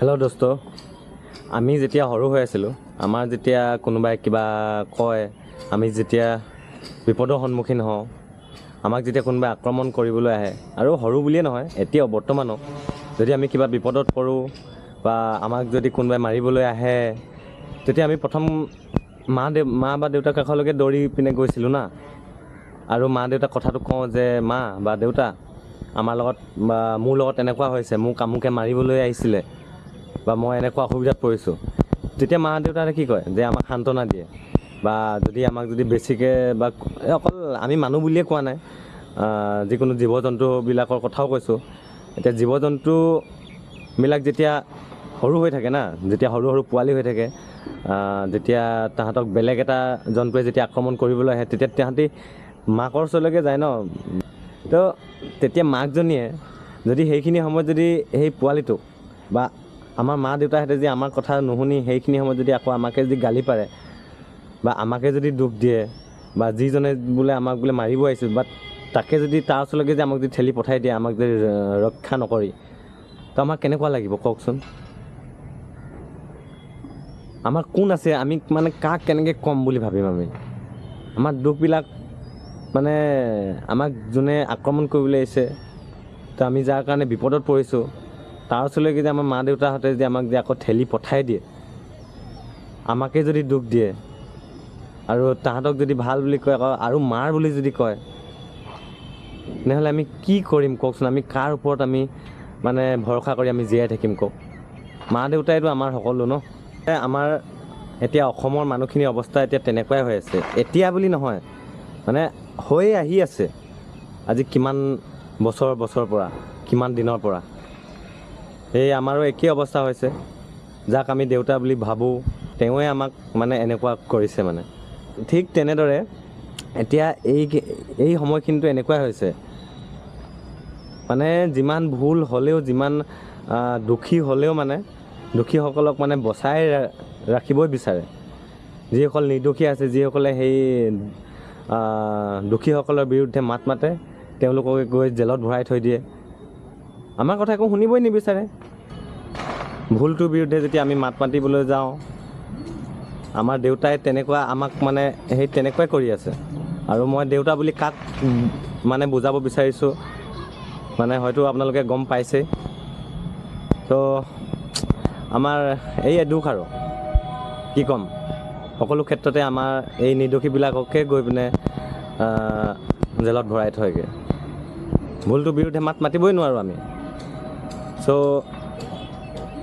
Hello' দোস্ত, আমি যেতিয়া সৰু হৈ আছিলোঁ, আমাৰ যেতিয়া কোনোবাই কিবা কয়, আমি যেতিয়া বিপদৰ সন্মুখীন হওঁ, আমাক যেতিয়া কোনোবাই আক্ৰমণ কৰিবলৈ আহে, আৰু সৰু বুলিয়ে নহয়, এতিয়াও বৰ্তমানো যদি আমি কিবা বিপদত পৰোঁ বা আমাক যদি কোনোবাই মাৰিবলৈ আহে, তেতিয়া আমি প্ৰথম মা বা দেউতাৰ কাষলৈকে দৌৰি পিনে গৈছিলোঁ না। আৰু মা দেউতাক কথাটো কওঁ যে মা বা দেউতা, আমাৰ লগত বা মোৰ লগত এনেকুৱা হৈছে, মোক আমুকে মাৰিবলৈ আহিছিলে বা মই এনেকুৱা অসুবিধাত পৰিছোঁ। তেতিয়া মা দেউতাহঁতে কি কয় যে আমাক সান্ত্বনা দিয়ে, বা যদি আমাক যদি বেছিকৈ বা অকল আমি মানুহ বুলিয়ে কোৱা নাই, যিকোনো জীৱ জন্তুবিলাকৰ কথাও কৈছোঁ। এতিয়া জীৱ জন্তুবিলাক যেতিয়া সৰু হৈ থাকে না, যেতিয়া সৰু সৰু পোৱালি হৈ থাকে, যেতিয়া তাহাঁতক বেলেগ এটা জন্তুৱে যেতিয়া আক্ৰমণ কৰিবলৈ আহে, তেতিয়া তাহাঁতি মাকৰ ওচৰলৈকে যায় ন। তো তেতিয়া মাকজনীয়ে যদি সেইখিনি সময়ত যদি সেই পোৱালিটোক বা আমাৰ মা দেউতাহঁতে যে আমাৰ কথা নুশুনি সেইখিনি সময়ত যদি আকৌ আমাকে যদি গালি পাৰে বা আমাকে যদি দুখ দিয়ে, বা যিজনে বোলে আমাক বোলে মাৰিব আহিছিল বা তাকে যদি তাৰ ওচৰলৈকে যে আমাক যদি ঠেলি পঠাই দিয়ে, আমাক যদি ৰক্ষা নকৰি, তো আমাক কেনেকুৱা লাগিব কওকচোন। আমাৰ কোন আছে, আমি মানে কাক কেনেকৈ ক'ম বুলি ভাবিম আমি। আমাৰ দুখবিলাক মানে আমাক যোনে আক্ৰমণ কৰিবলৈ আহিছে, তো আমি যাৰ কাৰণে বিপদত পৰিছোঁ, তাৰ ওচৰলৈকে যে আমাৰ মা দেউতাহঁতে যে আমাক যে আকৌ ঠেলি পঠাই দিয়ে, আমাকে যদি দুখ দিয়ে, আৰু তাহাঁতক যদি ভাল বুলি কয় আকৌ আৰু মাৰ বুলি যদি কয়, তেনেহ'লে আমি কি কৰিম কওকচোন। আমি কাৰ ওপৰত আমি মানে ভৰসা কৰি আমি জীয়াই থাকিম কওক। মা দেউতাইতো আমাৰ সকলো ন। আমাৰ এতিয়া অসমৰ মানুহখিনিৰ অৱস্থা এতিয়া তেনেকুৱাই হৈ আছে, এতিয়া বুলি নহয়, মানে হৈ আহি আছে আজি কিমান বছৰৰ পৰা, কিমান দিনৰ পৰা। এই আমাৰো একেই অৱস্থা হৈছে। যাক আমি দেউতা বুলি ভাবোঁ, তেওঁৱে আমাক মানে এনেকুৱা কৰিছে মানে। ঠিক তেনেদৰে এতিয়া এই সময়খিনিতো এনেকুৱাই হৈছে, মানে যিমান ভুল হ'লেও, যিমান দোষী হ'লেও মানে দোষীসকলক মানে বচাই ৰাখিবই বিচাৰে। যিসকল নিৰ্দোষী আছে, যিসকলে সেই দোষীসকলৰ বিৰুদ্ধে মাত মাতে, তেওঁলোকক গৈ জেলত ভৰাই থৈ দিয়ে। আমাৰ কথা একো শুনিবই নিবিচাৰে। ভুলটোৰ বিৰুদ্ধে যেতিয়া আমি মাত মাতিবলৈ যাওঁ, আমাৰ দেউতাই তেনেকুৱা আমাক মানে সেই তেনেকুৱাই কৰি আছে। আৰু মই দেউতা বুলি কাক মানে বুজাব বিচাৰিছোঁ, মানে হয়তো আপোনালোকে গম পাইছেই। তো আমাৰ এইয়ে দুখ আৰু কি ক'ম। সকলো ক্ষেত্ৰতে আমাৰ এই নিৰ্দোষীবিলাককে গৈ পিনে জেলত ভৰাই থয়গৈ। ভুলটোৰ বিৰুদ্ধে মাত মাতিবই নোৱাৰোঁ আমি। চ'